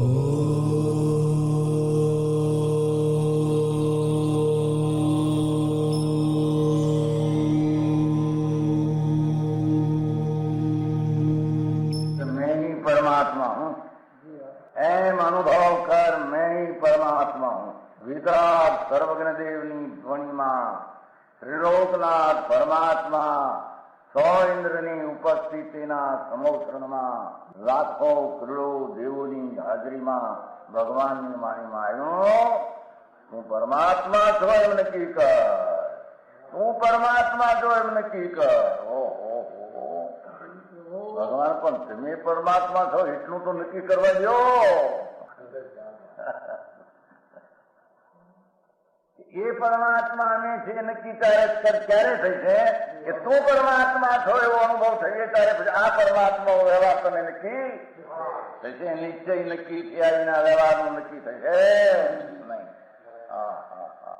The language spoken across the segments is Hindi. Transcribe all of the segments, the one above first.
मैं ही परमात्मा हूँ, एम अनुभव कर मैं ही परमात्मा हूँ। वितराग सर्वज्ञ देवनी ध्वनिमा त्रिलोकनाथ परमात्मा सौ इंद्રની ઉપસ્થિતિના સમોત્સવમાં લાખો કરોડો દેવોની હાજરીમાં ભગવાનની વાણીમાં આવ્યો, તું પરમાત્મા છો એમ નક્કી કર, તું પરમાત્મા છો એમ નક્કી કર. ભગવાન પણ તમે પરમાત્મા છો એટલું તો નક્કી કરવા દો. એ પરમાત્માને છે નક્કી ક્યારે થઈ છે કે તું પરમાત્મા છો એવો અનુભવ થઈએ ત્યારે પછી આ પરમાત્મા વ્યવહાર તમે નક્કી થશે. નિશ્ચય નક્કી થયા વિના વ્યવહારનું નક્કી થશે નહીં. હા હા હા.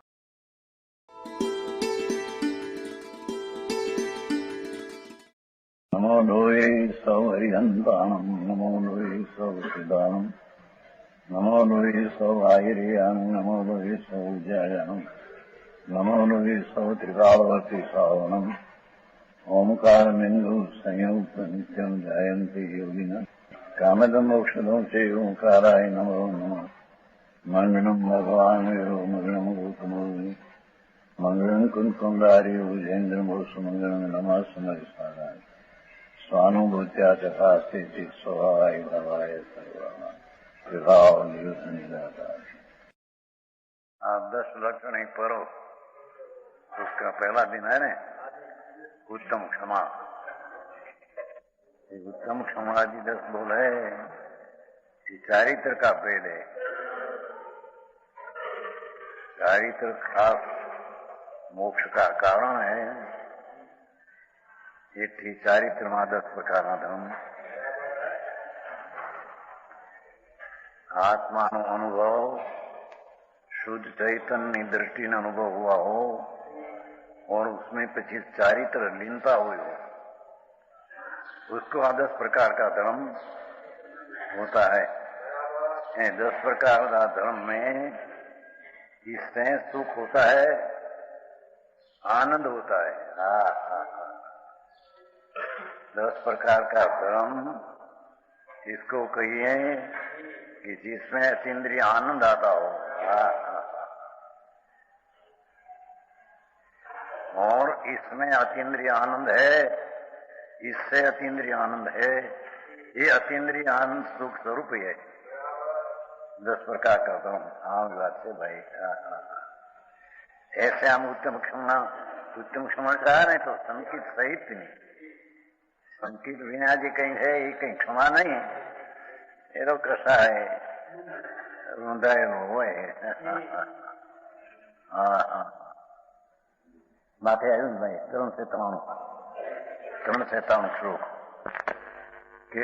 નમો લોહે સૌ હરિહંતાણમ, નમો લોહે સૌ સિદ્ધાણમ, નમો લોહે સૌ આહિર્યાણમ, નમો લોહે સૌ જયાણમ, નમો લોહે સૌ ત્રિકાળવતી શ્રાવણમ. ઓમકારમિંદુ સંયુક્ત નિત્યમ જાયંતિ યોગિના કામદમ મોક્ષદમ છે ઓંકારાય નમો નમઃ. મંગળમ ભગવાન વિરો મંગળમ ગૌતમોર્મિ મંગળમ કુંકુંડાર્ય ભુજેન્દ્રમો સુમંગળમ નમઃ સમરિસારાય સ્વાનુભૂત્યા તથાસ્તિ સ્વભાવાય ભવાય સર્વમાં વિભાવ નિયુત નિરાકાર. આ 10 લક્ષણ પરો उसका पहला दिन है ना उत्तम क्षमा. उत्तम क्षमा जी 10 बोल है, ये चारित्र का भेद है. चारित्र खास मोक्ष का कारण है. ये चारित्र में 10 प्रकार धर्म, आत्मा नो अनुभव, शुद्ध चैतन्य दृष्टि न अनुभव हुआ हो और उसमें પછી ચારિત્ર लीनता हुई हो, उसको 10 प्रकार का धर्म होता है. 10 प्रकार का धर्म में इससे सुख होता है, आनंद होता है. 10 प्रकार का धर्म इसको कहिए कि जिसमें अतीन्द्रिय आनंद आता हो. और इसमें अतीन्द्रिय आनंद है, इससे अतीन्द्रिय आनंद है. ये अतीन्द्रिय आनंद सुख स्वरूप है. 10 प्रकार का धर्म आम बात से भाई. ऐसे हम उत्तम क्षमा कहा नहीं तो संकित सहित नहीं. संकित बिना जी कहीं है, ये कहीं क्षमा नहीं है. ये तो कसा है रुंधाए हो. हाँ माथे આવ્યું ભાઈ 393 શ્લોક કે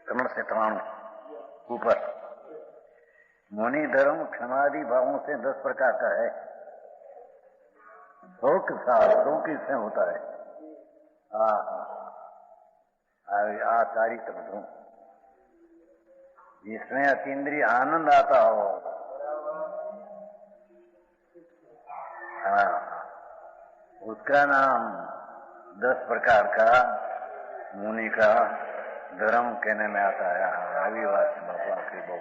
393 ऊपर. मुनि धर्म क्षमादि भावों से 10 प्रकार का है. शोक इससे होता है. चारित्र धर्म जिसमें अतीन्द्रिय आनंद आता हो. उसका नाम 10 प्रकार का मुनि का धर्म कहने में आता है. आदिवासी भगवान की बहु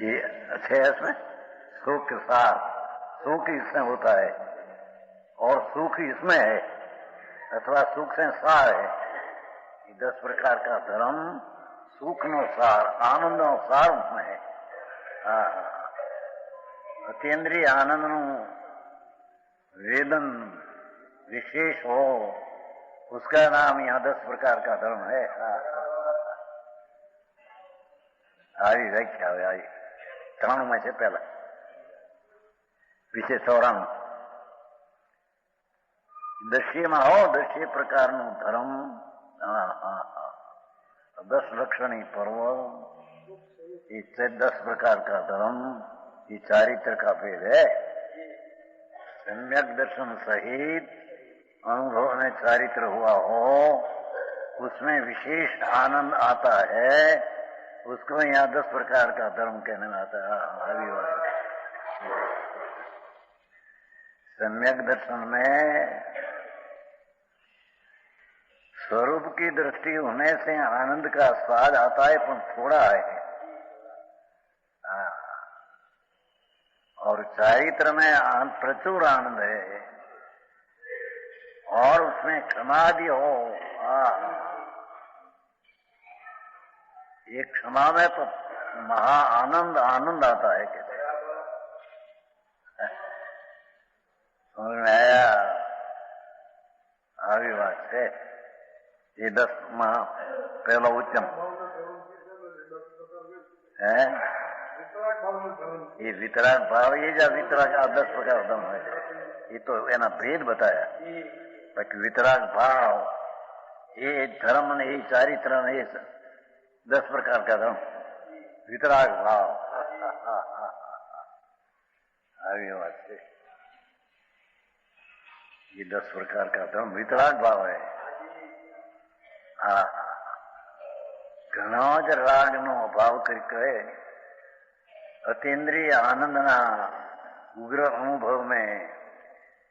ये अच्छे है. इसमें सुख के साथ सुख इसमें होता है और सुख इसमें है अथवा सुख से सार है. 10 प्रकार का धर्म सुख नो सार, आनंद नो सार उसमें है. अतीन्द्रिय आनंद नु वेदन विशेष हो, उसका नाम यहाँ 10 प्रकार का धर्म है. આવી વ્યાખ્યા હવે આવી 3 में से पहला पीछे 94 10 में हो 10 प्रकार नु धर्म. 10 लक्षणी पर्व, इससे 10 प्रकार का धर्म, ये चारित्र का भेद है. सम्यक दर्शन सहित अनुभव में चारित्र हुआ हो उसमें विशेष आनंद आता है, उसको यहाँ 10 प्रकार का धर्म कहने में आता है। अभिवाद सम्यक दर्शन में स्वरूप की दृष्टि होने से आनंद का स्वाद आता है, पर थोड़ा है। और चारित्र में प्रचुर आनंद है, और उसमें क्षमादि हो। ये क्षमा में तो महा आनंद आता है। कहते समझ में आया? आगे बात है। ये 10 महा पहला उच्चम है। ये वितराग भाव, ये जो वितराग 10 प्रकार धर्म है, ये तो एना भेद बताया। बाकी वितराग भाव, ये धर्म ने, ये चारित्र ने, ये 10 प्रकार का धर्म वितराग भाव। आगे बात से ये 10 प्रकार का धर्म वितराग भाव है। घणो ज राग नो अभाव करके अतीन्द्रिय आनंद ना उग्र अनुभव में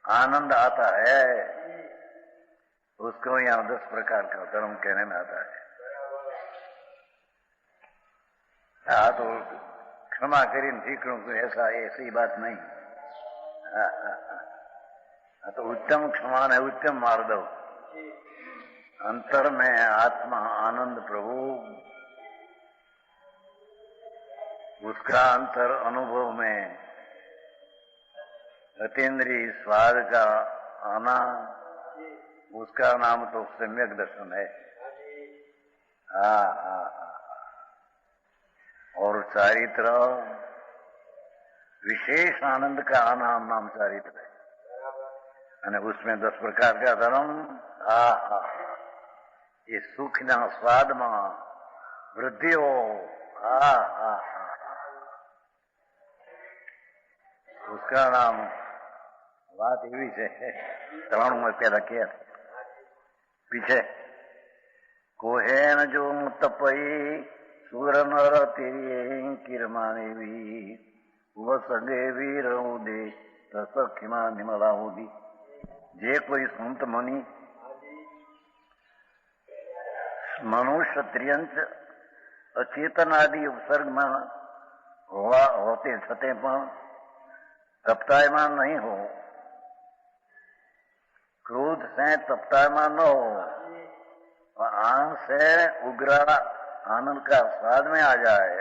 आनंद आता है, उसको यहाँ 10 प्रकार का धर्म कहने में आता है। तो क्षमा करीन ठीक हूं, ऐसी बात नहीं। तो उत्तम क्षमा है, उत्तम मार्दव। अंतर में आत्मा आनंद प्रभु, उसका अंतर अनुभव में अतीन्द्रिय स्वाद का आना, उसका नाम तो सम्यक दर्शन है। और चारित्र विशेष आनंद का आना नाम चारित्र है। उसमें 10 प्रकार का धर्म। ये सुख ना स्वाद में वृद्धि हो। उसका नाम बात एवी है। 3 में पैदा किया पीछे कोहेन जो तपई सूर नर तेरी किरमाने भी वह सगे भी रहू दे तसखिमा निमलाऊदी। जे कोई संत मुनि मनुष्य त्रियंच अचेतन आदि उपसर्ग में होते छते पण तपतायमान नहीं हो, क्रोध से तपतायमान न हो, आंख से उग्र आनंद का स्वाद में आ जाए,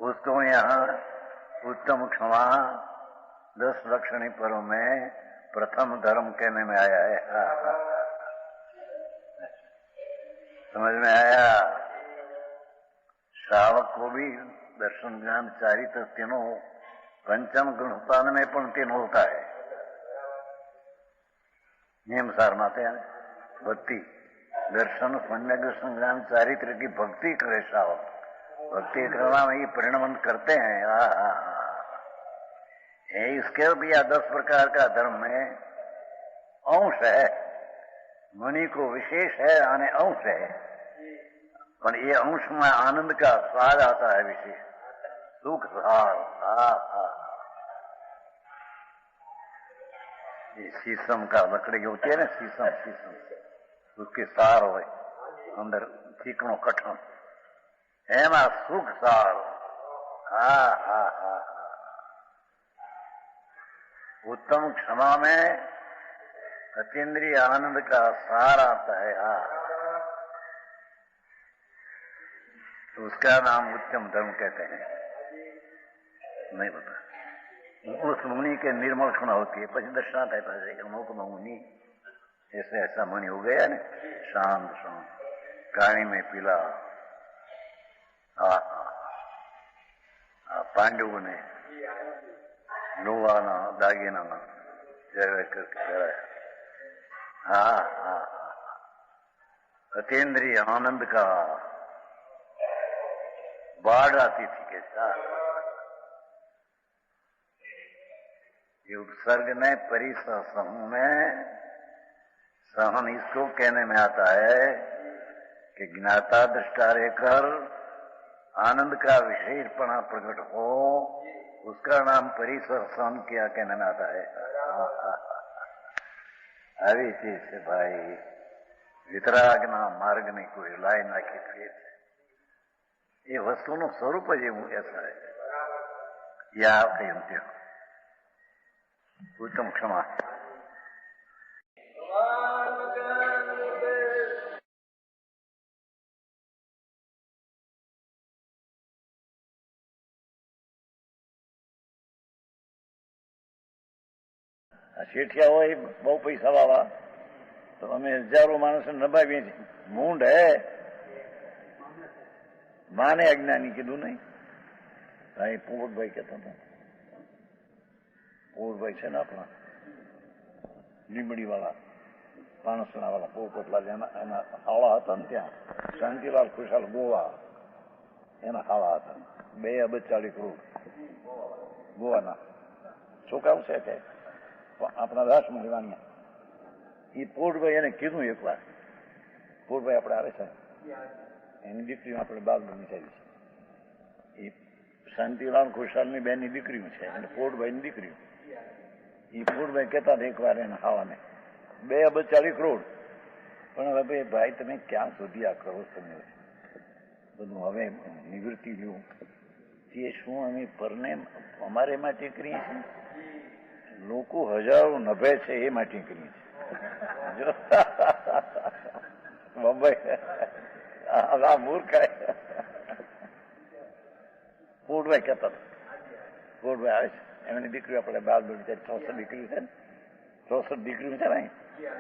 उसको यहाँ उत्तम क्षमा 10 लक्षणी पर्व में प्रथम धर्म कहने में आया है। समझ में आया? श्रावक को भी दर्शन ज्ञान चारित्र तीनों पंचम गुणपान में पण तीनों होता है। नियम सार माते हैं भक्ति दर्शन सम्यक दर्शन ज्ञान चारित्र की भक्ति करे श्रावक। भक्ति करना में ये परिणमन करते हैं। इसके भी 10 प्रकार का धर्म में अंश है। मुनि को विशेष है, आने अंश है, पर ये अंश में आनंद का स्वाद आता है विशेष सुख सार। ये शीशम का लकड़ी होती है ना, शीशम उसके सार हो अंदर चिकनो कठन एमा सुख सार। उत्तम क्षमा में अतीन्द्रिय आनंद का सार आता है। तो उसका नाम उत्तम धर्म कहते हैं। नहीं पता उस मुनि के निर्मल क्षण होती है, पची दर्शनाथ है अनोक मुनि ऐसे ऐसा मुनि हो गया ना, शांत शांत काणी में पीला। पांडवों ने लोहाना दागिना जय करके कराया। अतीन्द्रिय आनंद का बाढ़ आती थी के साथ। ये उपसर्ग ने परिसर समूह में सहन इसको कहने में आता है कि ज्ञाता दृष्टा रहकर आनंद का विशेषपणा प्रकट हो, उसका नाम परिसर सहन किया कहने में आता है। આવી ચીજ છે ભાઈ, વિતરાગના માર્ગની કોઈ લાઈ નાખી થઈ છે. એ વસ્તુનું સ્વરૂપ જ એવું એસા है. या કહેते हो उत्तम क्षमा. શેઠિયા હોય બહુ પૈસા વાળા તો અમે હજારો માણસો નભાવીએ છીએ. મૂંડ હે માને અજ્ઞાની કીધું નહીં. ભાઈ પોપટભાઈ કહેતા હતા, પોપટભાઈ છે ને આપણા લીંબડી વાળા પાણસણા વાળા પોપટલાલ, એના હાળા હતા ને ત્યાં શાંતિલાલ ખુશાલ ગોવા, એના હાળા હતા 2 અબજ 40 કરોડ ગોવાના છોકરાઓ છે તે આપણા દાસમણી વાણિયા. એ પોટભાઈ એને કીધું એકવાર, પોટભાઈ આપણે આવે છે એની દીકરીઓ આપણે બાલ વિચારી છે. એ શાંતિલાલ ખુશાલની બેનની દીકરીઓ છે અને પોટભાઈની દીકરીઓ. એ પોટભાઈ કહેતા હતા એકવાર એને હાવાને 2 અબજ 40 કરોડ. પણ હવે ભાઈ તમે ક્યાં સુધી આ કરો તમે બધું હવે નિવૃત્તિ લ્યું તે શું અમે પરને અમારે માટે કરીએ છીએ? લોકો હજારો નભે છે એ માટે કરીએ છીએ. મુંબઈ આ મૂર્ખ પોટભાઈ કહેતા હતા, પોટભાઈ આવે છે એમની દીકરીઓ આપણે બાલ બ્રહ્મચારી 64 દીકરીઓ છે ને, 64 દીકરીઓ છે ને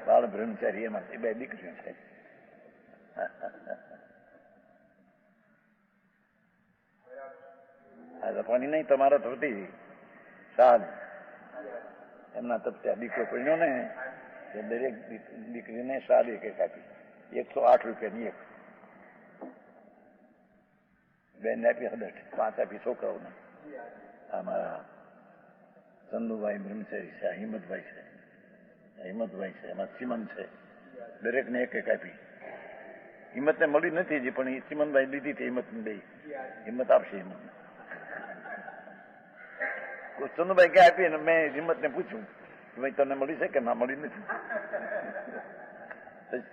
બાલ બ્રહ્મચારી, એમાં 2 દીકરીઓ છે. આ જપાની નહીં તમારા થતી સાદ એમના તપત્યા દીકરો પડ્યો ને એ દરેક દીકરીને સાદ એક આપી, 108 રૂપિયાની એક. બેન આપી 5 આપી છોકરાઓને. આમાં ચંદુભાઈ બ્રહ્મચારી છે, હિંમતભાઈ છે, હિંમતભાઈ છે, એમાં ચિમન છે, દરેકને એક આપી. હિંમતને મળી નથી હજી પણ ચિમનભાઈ લીધી હતી હિંમતને દઈ, હિંમત આપશે હિંમતને. ચંદુભાઈ ક્યાં આપી ને મેં હિંમતને પૂછ્યું કે ભાઈ તને મળી છે કે ના મળી નથી.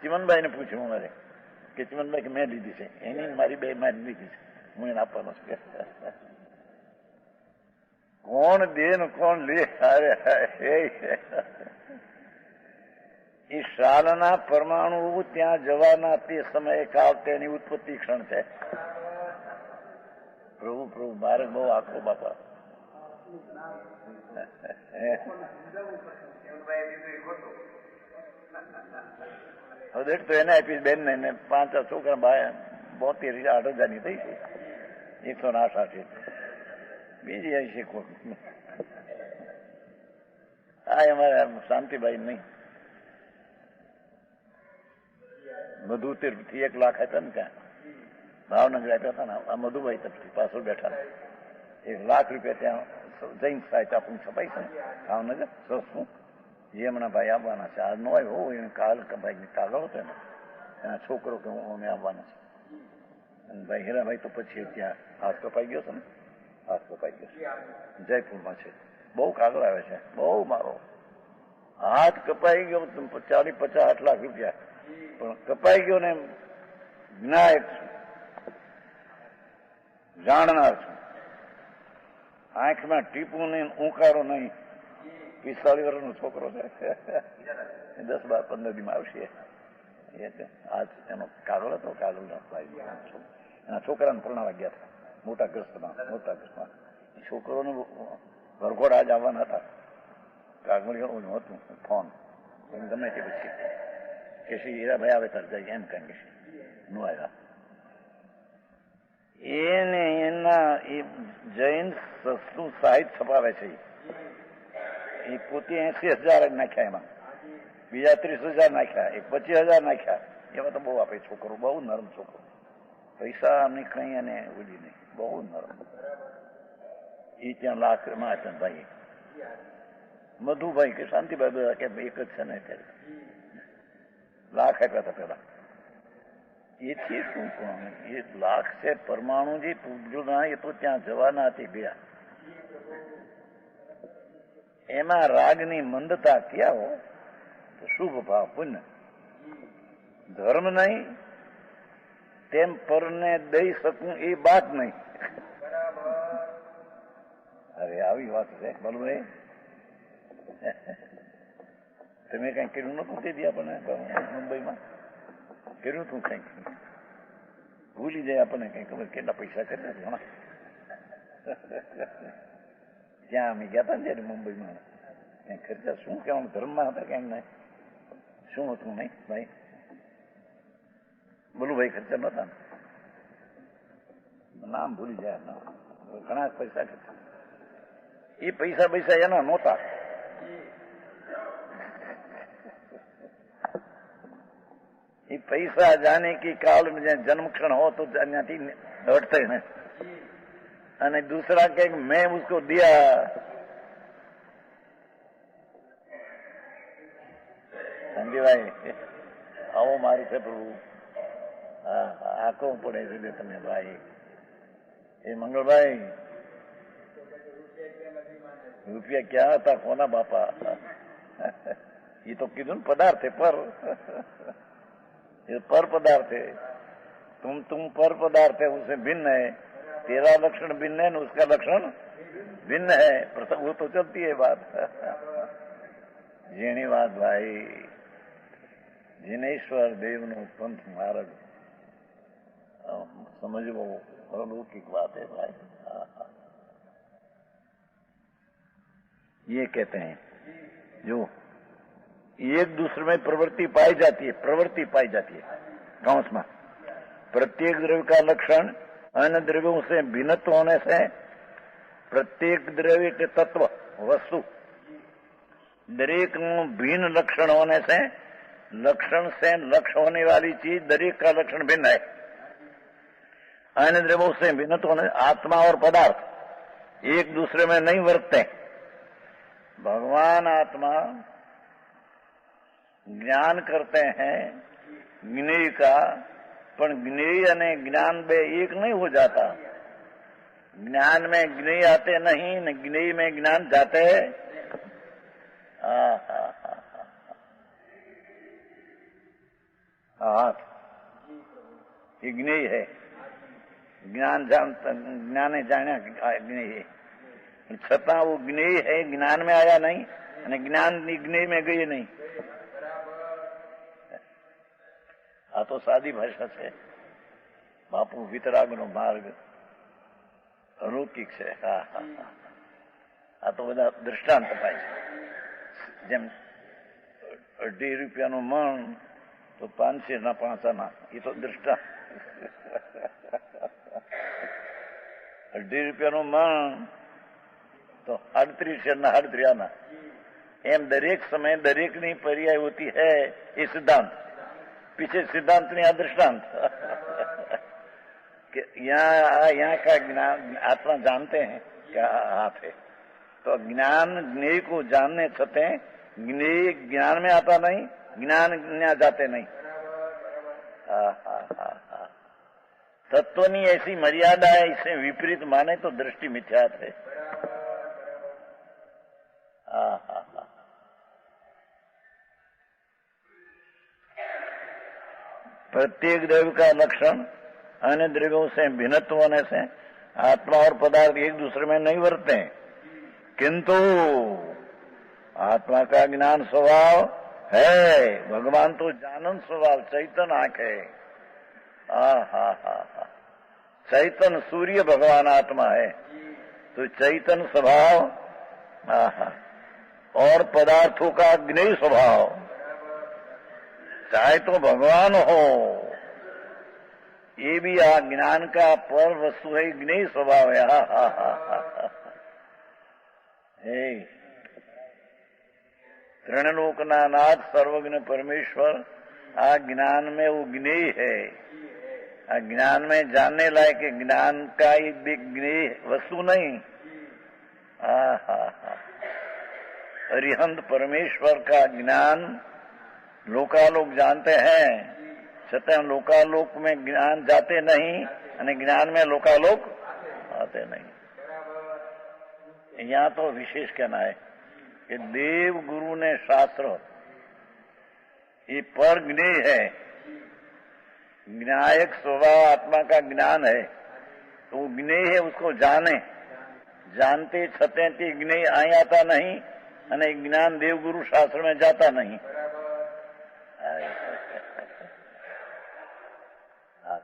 ચિમનભાઈ ને પૂછ્યું અમારે કે ચિમનભાઈ કે મેં લીધી છે, એની મારી 2 મારી લીધી છે, હું એને આપવાનો છું. કોણ દે ને કોણ લે? એ શાલના પરમાણુ ત્યાં જવાના તે સમયે કાળ તેની ઉત્પત્તિ ક્ષણ છે. પ્રભુ પ્રભુ મારે બહુ આખો બાપા. હવે તો એને આપીશ બેન ને 5 છોકરા 72,000 થઈ છે, 168. બીજી આવી છે કોણ? આ અમારે શાંતિભાઈ નહીં, મધુતીર થી 1 લાખ આપ્યા ને ક્યાં ભાવનગર આપ્યા હતા ને, આ મધુભાઈ તરફથી પાછળ બેઠા 1 લાખ રૂપિયા ત્યાં જૈન સાહિત્ય આપણું છપાય છે ને ભાવનગર સસ્તું. જે હમણાં ભાઈ આવવાના છે, આ નો આવ્યો એને કાલ ભાઈ કાગળ હતો ને એના છોકરો કે હું અમે આવવાના છે. અને ભાઈ હીરાભાઈ તો પછી ત્યાં હાથ કપાઈ ગયો છે ને, હાથ કપાઈ ગયો છે, જયપુરમાં છે. બહુ કાગળ આવે છે, બહુ મારો હાથ કપાઈ ગયો 40-50 લાખ રૂપિયા, પણ કપાઈ ગયો ને જ્ઞાયક છું, જાણનાર છું, આંખમાં ટીપું નહીં, ઊંકારો નહીં. 45 વર્ષનો છોકરો છે, 10-12-15 દીમાં આવશે. આજ એનો કાગળ હતો, કાગળ એના છોકરાને પરણાવા ગયા હતા મોટા ગ્રસ્તમાં. એ છોકરોને વરઘોડ આજ આવવાના હતા, કાગળ હતું ફોન ગમે તે પછી કે શ્રી હીરાભાઈ આવે તાર જાય એમ કઈ નો આવ્યા. એને એના એ જૈન સસ્તું સાહિત્ય છપાવે છે, એ પોતે 80,000 જ નાખ્યા, એમાં બીજા 30,000 નાખ્યા, એક 25,000 નાખ્યા. એમાં તો બહુ આપે છોકરો, બહુ નરમ છોકરો, પૈસા ની કઈ એને ઉડી નહીં, બહુ નરમ. એ ત્યાં લાખમાં હતા ભાઈ મધુભાઈ કે શાંતિભાઈ કે એક જ છે ને અત્યારે. લાખ આપ્યા હતા પેલા. એથી શું કોણ? એ લાખ છે પરમાણુજી પૂજના, એ તો ત્યાં જવાના હતી ગયા. એમાં રાગની મંદતા ક્યાં હો? તો શુભ ભાવ પુણ્ય ધર્મ નહીં, તેમ પરને દઈ શકું એ બાત નહીં. અરે આવી વાત છે બરોબર. તમે કઈ કર્યું નતું તે દી આપણને મુંબઈમાં કર્યું તું કઈક ભૂલી જાય આપણને કઈ ખબર કેટલા પૈસા કર્યા ઘણા. ત્યાં અમે ગયા હતા ને ત્યારે મુંબઈમાં ક્યાંક ખર્ચા શું કહેવાનું ધર્મમાં હતા ક્યાંક નહીં શું હતું નહીં ભાઈ બોલું ભાઈ ખર્ચા નતા નામ ભૂલી જાય ઘણા પૈસા ખર્ચા. એ પૈસા એના નહોતા. ये पैसा जाने की काल में जन्म क्षण हो तो अन्यथी लौटते हैं અને दूसरा के मैं उसको दिया. સંજયભાઈ આવો મારું છે પ્રભુ, આખો પડે છે તમે ભાઈ. એ મંગળભાઈ રૂપિયા ક્યાં હતા કોના બાપા? એ તો કીધું ને પદાર્થ है पर पदार्थ है. तुम पर पदार्थ है, उससे भिन्न है. तेरा लक्षण भिन्न है, उसका लक्षण भिन्न है. प्रथम वो तो चलती है बात. જેની વાત ભાઈ जिनेश्वर देव નો પંથ માર્ગ સમજવો अलौकिक बात है भाई. ये कहते हैं जो एक दूसरे में प्रवृत्ति पाई जाती है, प्रवृत्ति पाई जाती है कौंस में. प्रत्येक द्रव्य का लक्षण अन्य द्रव्यों से भिन्नत्व होने से, प्रत्येक द्रव्य के तत्व वस्तु दरेक भिन्न लक्षण होने से, लक्षण से लक्ष्य होने वाली चीज दरेक का लक्षण भिन्न है. अन्य द्रव्यों से भिन्नत्व होने, आत्मा और पदार्थ एक दूसरे में नहीं वर्तते. भगवान आत्मा ज्ञान करते हैं ज्ञेय का, पर ज्ञेय અને જ્ઞાન બે એક नहीं हो जाता. ज्ञान में ज्ञेय आते नहीं, न ज्ञेय में ज्ञान जाते. ये ज्ञेय है. ज्ञान जानता, ज्ञान जाना ज्ञेय है, छता वो ज्ञेय है, ज्ञान में आया नहीं અને જ્ઞાન જ્ઞેય में गई नहीं. આ તો સાદી ભાષા છે. બાપુ વિતરાગનો માર્ગ અલૌકિક છે. આ તો બધા દૃષ્ટાંત અપાય છે. જેમ 2.5 રૂપિયાનું મણ તો 500 ના 5 આના, એ તો દૃષ્ટાંત. 2.5 રૂપિયાનું મણ તો 38 ના 38 આના. એમ દરેક સમય દરેકની પર્યાય હોતી है, ये सिद्धांत. पीछे सिद्धांत नहीं, दृष्टांत. यहाँ का ज्ञान आत्मा जानते हैं क्या हाथ है, तो ज्ञान ज्ञेय को जानने छते ज्ञेय ज्ञान में आता नहीं, ज्ञान जाते नहीं. तत्वनी ऐसी मर्यादा है, इसे विपरीत माने तो दृष्टि मिथ्यात है. प्रत्येक द्रव्य का लक्षण अन्य द्रव्यों से भिन्नत्व होने से आत्मा और पदार्थ एक दूसरे में नहीं वर्तते, किंतु आत्मा का ज्ञान स्वभाव है. भगवान तो जानन स्वभाव, चैतन्य आंख है. चैतन्य सूर्य भगवान आत्मा है, तो चैतन्य स्वभाव और पदार्थों का ज्ञेय स्वभाव. चाहे तो भगवान हो, ये भी ज्ञान का पर वस्तु है, ज्ञेय स्वभाव है. त्रिलोकना नाथ सर्वज्ञ परमेश्वर आ ज्ञान में वो ज्ञेय है. ज्ञान में जानने लायक ज्ञान का ही ज्ञेय वस्तु नहीं. अरिहंत परमेश्वर का ज्ञान लोकालोक जानते हैं छतां लोकालोक में ज्ञान जाते नहीं અને જ્ઞાન में लोकालोक आते नहीं। यहाँ तो विशेष कहना है कि देव गुरु ने शास्त्र ये पर ज्ञेय है, ज्ञायक स्वभाव आत्मा का ज्ञान है, तो वो ज्ञेय है, उसको जाने, जानते छते ते ज्ञेय आई आता नहीं અને ज्ञान देवगुरु शास्त्र में जाता नहीं।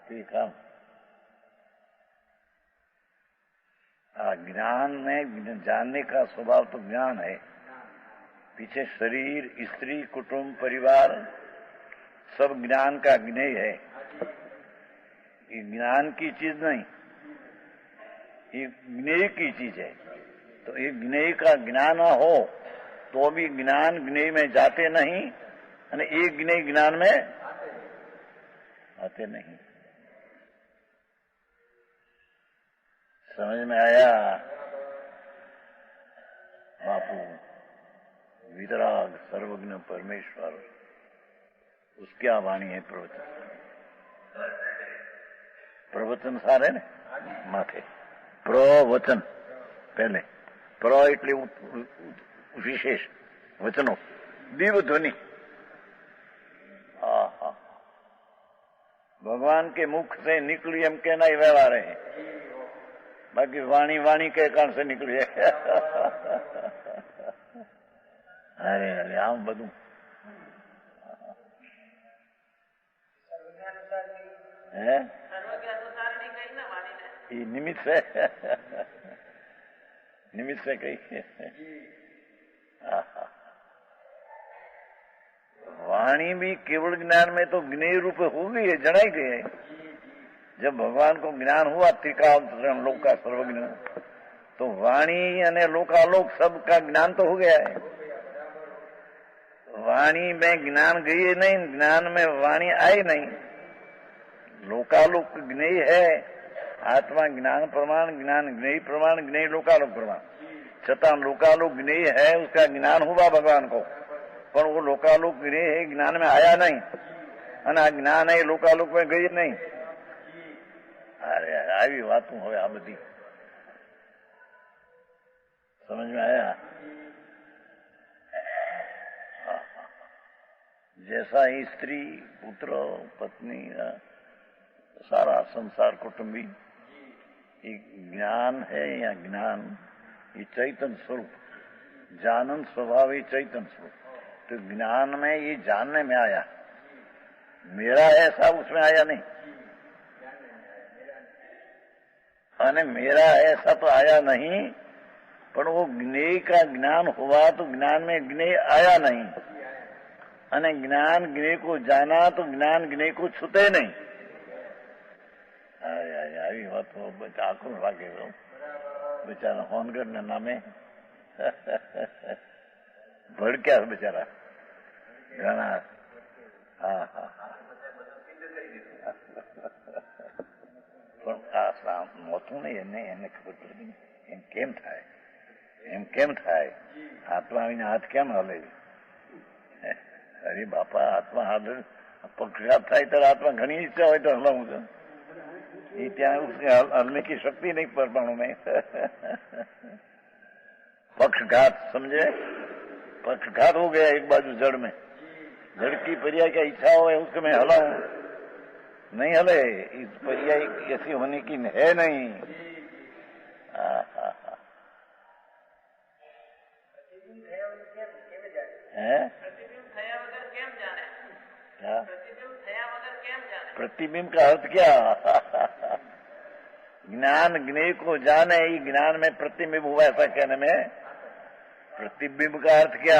ठीक है, ज्ञान में जानने का स्वभाव तो ज्ञान है, पीछे शरीर स्त्री कुटुंब परिवार सब ज्ञान का ज्ञेय है। ये ज्ञान की चीज नहीं, ये ज्ञेय की चीज है। तो ये ज्ञेय का ज्ञान हो तो भी ज्ञान ज्ञेय में जाते नहीं और एक ज्ञेय ज्ञान में आते नहीं। समझ में आया बापू? वितराग सर्वज्ञ परमेश्वर, उसकी वाणी है प्रवचन। प्रवचन सारे ने माथे प्रवचन पहले प्र એટલે विशेष वचनों दिव्य ध्वनि। भगवान के मुख से निकली एम कहना ही व्यवहार है, बाकी वाणी वाणी के कारण से निकली है। अरे अरे आम बधु है निमित्त से निमित्त से कही। वाणी भी केवल ज्ञान में तो ज्ञेय रूप हो गई है, जनाई गई है। जब भगवान को ज्ञान हुआ त्रिकाल लोक का सर्वज्ञ, तो वाणी અને लोकालोक सबका ज्ञान तो हो गया है। वाणी में ज्ञान गई नहीं, ज्ञान में वाणी आई नहीं। लोकालोक ज्ञेय है, आत्मा ज्ञान प्रमाण, ज्ञान ज्ञेय प्रमाण, ज्ञेय लोकालोक प्रमाण। छतां लोकालोक ज्ञेय है, उसका ज्ञान हुआ भगवान को, पर वो लोकालोक ज्ञेय है, ज्ञान में आया नहीं, અને આ જ્ઞાન है लोकालोक में गई नहीं। अरे આવી વાતું હવે આ બધી समझ में आया? जैसा ही स्त्री पुत्र पत्नी सारा संसार कुटुंबी ये ज्ञान है या ज्ञान ये चैतन्य स्वरूप, जानन स्वभाव ये चैतन्य स्वरूप। तो ज्ञान में ये जानने में आया, मेरा ऐसा उसमें आया नहीं, અને मेरा ऐसा तो आया नहीं, पर वो ज्ञेय का ज्ञान हुआ तो ज्ञान में ज्ञेय आया नहीं, અને ज्ञान ज्ञेय को जाना तो ज्ञान ज्ञेय को छूते नहीं। આવી વાત આખું લાગે बेचारा होनगढ़ ने नामे भड़क्या बेचारा घना। हाँ हाँ મોતું નહીં એને ખબર પડી એમ કેમ થાય આત્મા આવીને હાથ કેમ હલે? અરે બાપા આત્મા હાલ પક્ષઘાત થાય ત્યારે આત્મા ઘણી ઈચ્છા હોય તો હલાવું છું, ये क्या उसके हलने की शक्ति नहीं परमाणु में। पक्षघात समझे, पक्षघात हो गया एक बाजू जड़ में, जड़ की पर्याय क्या इच्छा हो है उसको मैं हलाऊं, नहीं हले, इस पर्याय ऐसी होने की है नहीं। प्रतिबिंब का अर्थ क्या? ज्ञान ज्ञेय को जाने, ही ज्ञान में प्रतिबिंब हुआ ऐसा कहने में प्रतिबिंब का अर्थ क्या?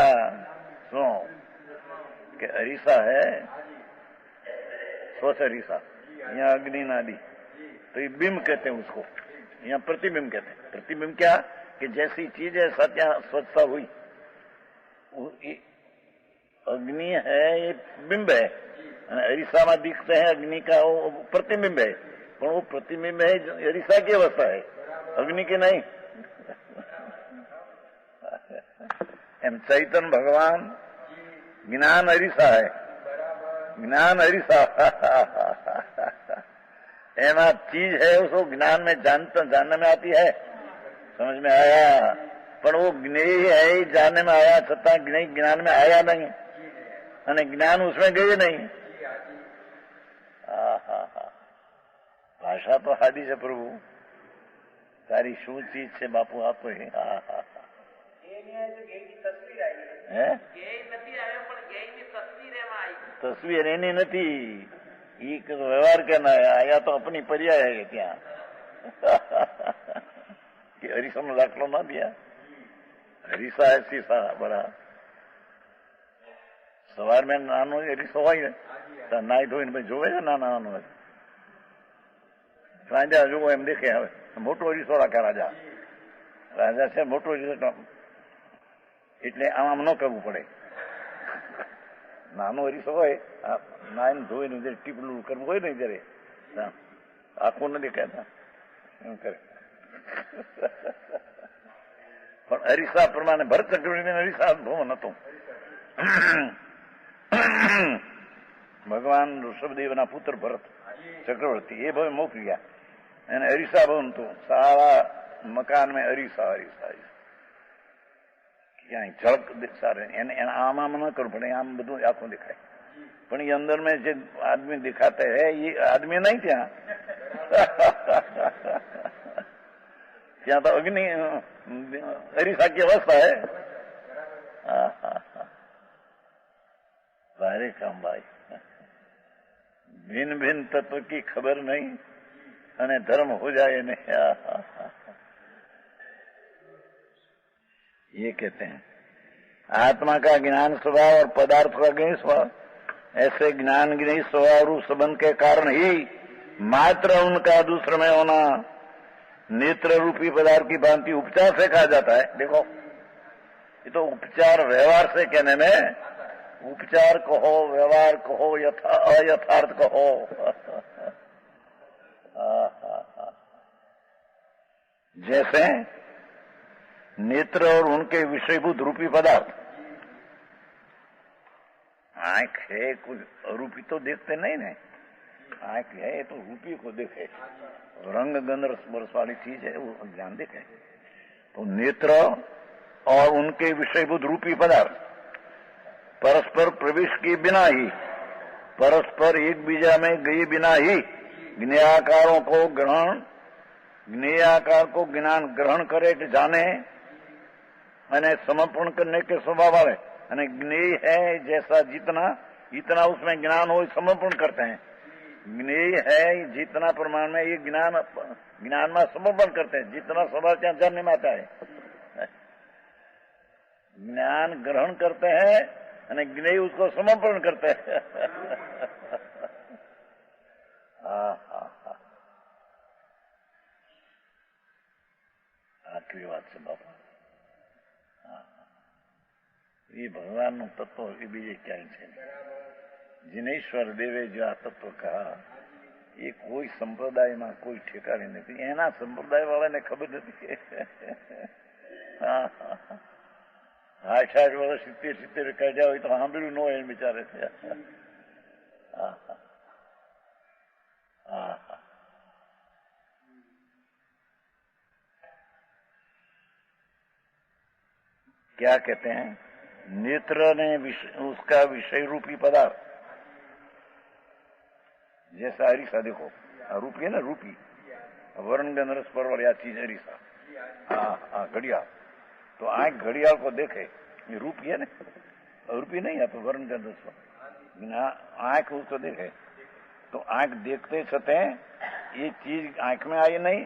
सुनो कि अरीसा है, स्वच्छ अरीसा, यहाँ अग्नि नादी, तो ये बिंब कहते हैं उसको, यहाँ प्रतिबिंब कहते हैं। प्रतिबिंब क्या कि जैसी चीज है सत्य स्वच्छता हुई, अग्नि है ये बिंब है, अरीसा में दिखते हैं अग्नि का वो प्रतिबिंब है, पर वो प्रतिबिंब है अरीसा की अवस्था है, अग्नि की नहीं। एम चैतन्य भगवान ज्ञान अरीसा है, ज्ञान हरिसा एमा चीज है उसको ज्ञान में जानने में आती है, समझ में आया। पर वो ज्ञेय है जानने में आया छता ज्ञान में आया नहीं અને જ્ઞાન उसमें गए नहीं। भाषा तो हादी है प्रभु, तारी शू चीज से बापू आपो है। तस्वीर एनी नहीं, व्यवहार करना है आया तो अपनी पर्याय है क्या कि हरीसा नो दाखलो ना दिया, हरीसा है शीशा बड़ा। सवार में नानो हरीसो હોય તો નાઈ ધોઈને ભાઈ જોવે છે નાના નાનો રાજા જોવો એમ દેખે। હવે મોટો હરીસો રાખે રાજા, રાજા છે મોટો હરીસો એટલે આમ ન કરવું પડે। નાનો હરીસો હોય નાઈને ધોઈને જે ટીપલું કરવું હોય ને જયારે આખું ન દેખાતા એમ કરે। પણ હરીસા પ્રમાણે ભરત ચક્રવર્તી હરીસા અનુભવ નતો। ભગવાન ઋષભદેવના પુત્ર ભરત ચક્રવર્તી એ ભાવે મોકલી ગયા અને હરીસા ભવન તો સારા મકાન में હરીસા હરીસા ક્યાંય ઝળક સારે એને આમ આમ ન કરવું પડે, આમ બધું આખું દેખાય। પણ એ અંદર में જે आदमी दिखाते है ये आदमी नहीं ત્યાં ત્યાં તો અગ્નિ હરીસા की अवस्था है। भारी काम भाई, भिन्न भिन्न तत्व की खबर नहीं अने धर्म हो जाए नहीं। ये कहते हैं आत्मा का ज्ञान स्वभाव और पदार्थ का ज्ञान स्वभाव, ऐसे ज्ञान ज्ञानी स्वभाव रूप संबंध के कारण ही मात्र उनका दूसरे में होना नेत्र रूपी पदार्थ की भांति उपचार से कहा जाता है। देखो ये तो उपचार व्यवहार से कहने में, उपचार कहो व्यवहार कहो अयथार्थ कहो जैसे नेत्र और उनके विषयभूत रूपी पदार्थ। आंख है कुछ रूपी तो देखते नहीं ना, आंख है तो रूपी को देखे, रंग गंध रस वाली चीज है वो ज्ञान देखे। तो नेत्र और उनके विषयभूत रूपी पदार्थ परस्पर प्रवेश के बिना ही, परस्पर एक बीजा में गए बिना ही ज्ञेयाकारों को ग्रहण, ज्ञेयाकार को ज्ञान ग्रहण करे कि जाने અને समर्पण करने के स्वभाव है। અને ज्ञेय है जैसा जितना इतना उसमें ज्ञान हो समर्पण करते हैं। ज्ञेय है जितना प्रमाण में ये ज्ञान में समर्पण करते हैं, जितना स्वभाव क्या जानने में आता है। ज्ञान ग्रहण करते हैं અને જ્ઞેય उसको समर्पण करते हैं। आखिरी बात से बापा, ये भगवान નું તત્વ એ બીજે ક્યાંય છે નહીં। जिनेश्वर देवे जो આ તત્વ कहा એ કોઈ સંપ્રદાયમાં કોઈ ઠેકાણે નથી, એના સંપ્રદાય વાળાને ખબર નથી। 60 વર્ષ 70 કાઢ્યા હોય તો સાંભળ્યું ન હોય બિચારે છે। क्या कहते हैं नेत्र ने उसका विषय रूपी पदार्थ जैसा हरीसा, देखो रूपी है ना, रूपी वर्ण गंध रस परवर या चीज हरीसा। घड़ियाल तो आंख घड़ियाल को देखे ये रूपी है ना, रूपी नहीं है तो वर्ण गंध रस आंख उसको देखे तो आंख देखते छते ये चीज आंख में आई नहीं,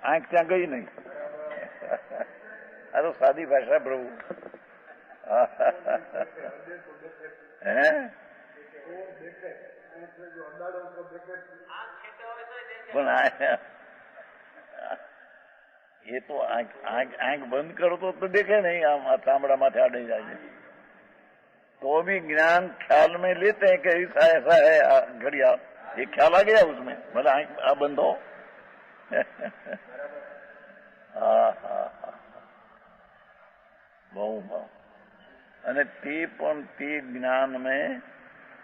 आंख त्या गई नहीं। तो सादी भाषा प्रभु है। ये तो आंख बंद करो तो देखे नहीं, आम चामड़ा माथे आड़े जाए तो भी ज्ञान ख्याल में लेते हैं कि ऐसा है घड़िया, ये ख्याल आ गया उसमें, भले आंख बंद हो। બહુ અને તે પણ તે જ્ઞાન में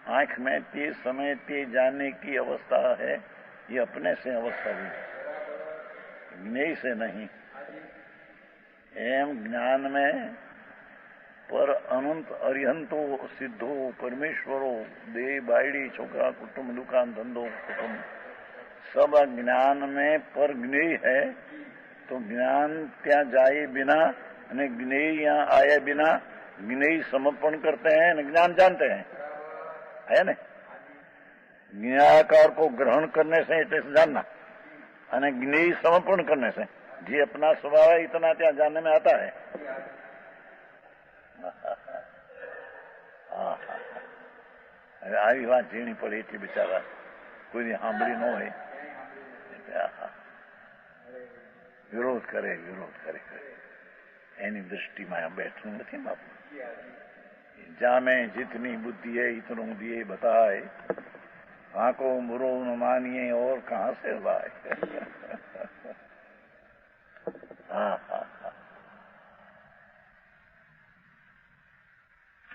आंख में ते समय ते जाने की अवस्था है, ये अपने से अवस्था हुई, ज्ञेय से नहीं। एम ज्ञान में पर अनंत अरिहंतो सिद्धो परमेश्वरो देह बायड़ी छोकरा कुटुंब दुकान धंधो कुटुंब सब ज्ञान में पर ज्ञेय है। तो ज्ञान ત્યાં જાય बिना અને ज्ञेय यहाँ आए बिना ज्ञेय समर्पण करते हैं न ज्ञान जानते हैं, है ना। ज्ञाकार को ग्रहण करने से इसे जानना અને ज्ञेय समर्पण करने से जी अपना स्वभाव है इतना ત્યાં जानने में आता है। આવી વાત ઝીણી પડે એટલી બિચારા કોઈ સાંભળી ન હોય, વિરોધ કરે એની दृष्टिમાં बैठવું નથી बापू। जामे जितनी बुद्धि है इतनो दिए बताए, आंको बुरो न मानिए और कहां से लाए।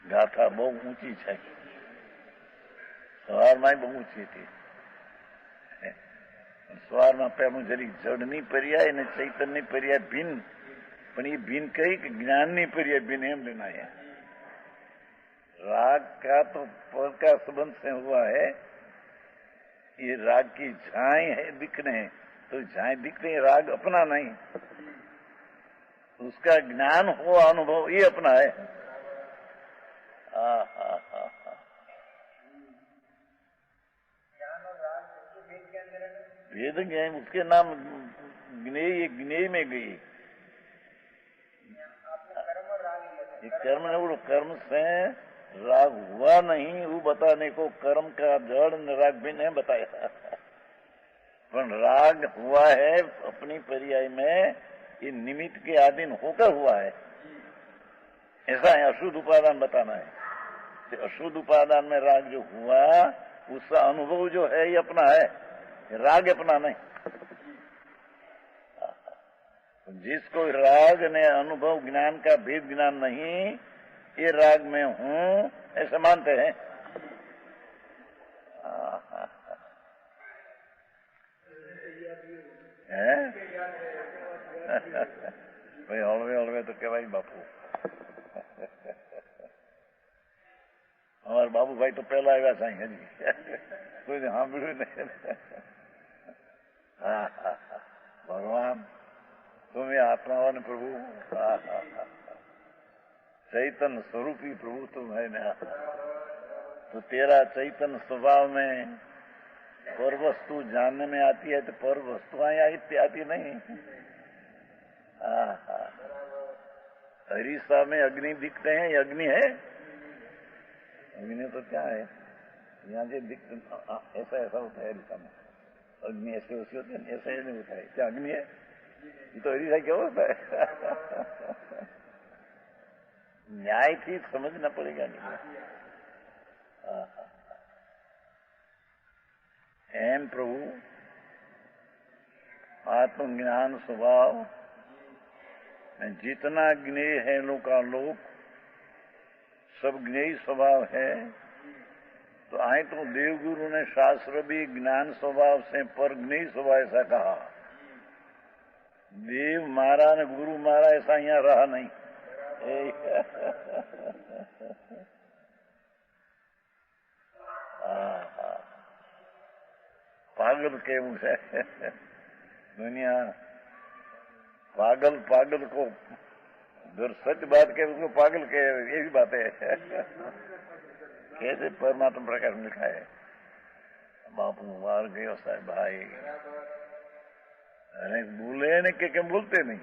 गाथा बहु ऊंची है, सवार में बहु ऊंची थी। सवार में पेलू जरी जड़नी पर्याय ने चैतन्य पर्याय भिन्न, पण ये भिन्न कही कि ज्ञान पर्याय भिन्न एम लेना है। राग का तो पर का संबंध से हुआ है, ये राग की झाई है दिखने, तो झाई दिखने राग अपना नहीं, उसका ज्ञान हो अनुभव ये अपना है। भेद गए उसके नाम ज्ञेय ज्ञेय में गई। कर्म ने वो कर्म से राग हुआ नहीं, वो बताने को कर्म का जड़ राग भी नहीं बताया। पर राग हुआ है अपनी पर्याय में, ये निमित्त के अधीन होकर हुआ है, ऐसा है। अशुद्ध उपादान बताना है, तो अशुद्ध उपादान में राग जो हुआ उसका अनुभव जो है ये अपना है, राग अपना नहीं। जिसको राग ने अनुभव ज्ञान का भेद ज्ञान नहीं, ये राग में हूं ऐसे मानते हैं। भाई हलवे तो कहवाई बापू। हमारे बाबू भाई तो पहला आया साई हजी कोई सांभळ्યું नहीं। भगवान तुम्हें आत्माओं ने प्रभु, चैतन्य स्वरूपी प्रभु तुम है ना। तो तेरा चैतन्य स्वभाव में पर वस्तु जानने में आती है, तो पर वस्तुएं आती नहीं। हरीसा में अग्नि दिखते हैं, ये अग्नि है? अग्नि तो क्या है, यहाँ जो दिखते ऐसा ऐसा होता है हरीसा में, अग्नि ऐसे वैसे होती है, ऐसा नहीं होता है। क्या अग्नि है? ये तो हरीसा क्या होता है? न्याय थी समझना पड़ेगा नहीं। एम प्रभु आत्मज्ञान स्वभाव जितना ज्ञेय है लोकालोक सब ज्ञेय स्वभाव है। तो आए तो देवगुरु ने शास्त्र भी ज्ञान स्वभाव से पर ज्ञेय स्वभाव ऐसा कहा। देव मारा ने गुरु मारा ऐसा यहाँ रहा नहीं। पागल केवू है दुनिया, पागल पागल को जो सच बात कहे उसको पागल कहे, ये भी बात है। कैसे परमात्मा प्रकाश में लिखा है, बापू मार गयो साहब भाई, अरे बोले ने के बोलते नहीं,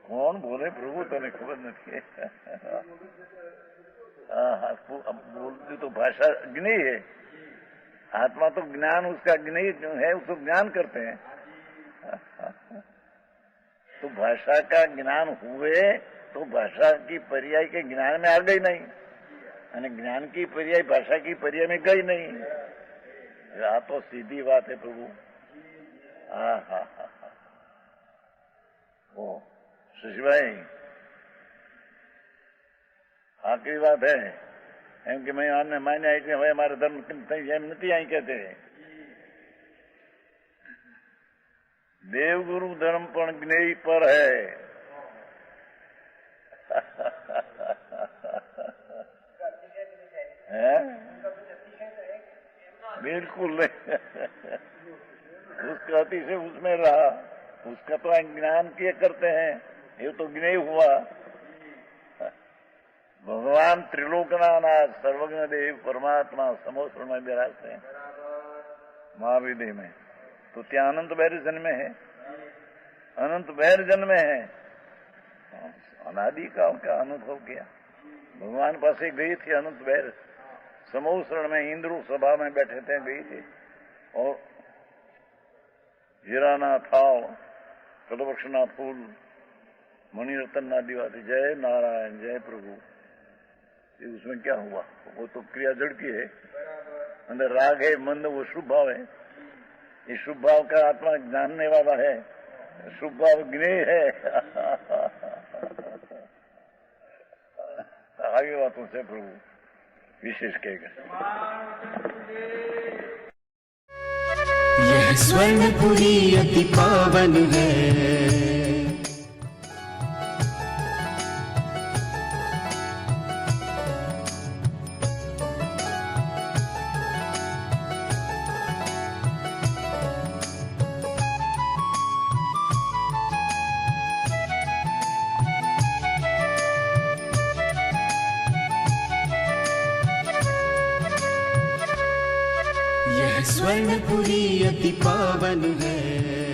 कौन बोले प्रभु तने खबर नहीं। हाँ बोलती तो भाषा ज्ञेय है, आत्मा तो ज्ञान उसका ज्ञेय है, उसको ज्ञान करते हैं। तो भाषा का ज्ञान हुए तो भाषा की पर्याय के ज्ञान में आ गई नहीं, અને જ્ઞાન की पर्याय भाषा की पर्याय में गई नहीं। आ तो सीधी बात है प्रभु। ओ शशि भाई आखिरी बात है, એમ કે મેં આને માન્યા એટલે હવે અમારે ધર્મ એમ નથી અહીં કે છે. देवगुरु धर्म पण ज्ञेय पर है. बिल्कुल नहीं. उसका अतिशय उसमें रहा. उसका तो ज्ञान किए करते हैं, ये तो ज्ञेय हुआ. भगवान त्रिलोकनाथ सर्वज्ञ देव परमात्मा समोस्त्र में विराजते हैं महाविधि में. तो त्या अनंत बैर जन्मे है, अनंत बैर जन्मे है. अनादि काल का अनुभव किया. भगवान पास गई थी अनंत बैर. समोसरण में इंद्र सभा में बैठे थे, गई थी. और जीराना थाव, कलवृक्षना फूल, मणिरत्न ना दीवा थी. जय नारायण, जय प्रभु. उसमें क्या हुआ? वो तो क्रिया जड़ की है. अंदर राग है, मंद, वो शुभ भाव है. ये शुभ भाव का आत्मा जानने वाला है. शुभ भाव ज्ञेय है. आगे बातों से प्रभु विशेष कहेगा. यह स्वर्णपुरी अति पावन है. यह स्वर्णपुरी अति पावन है.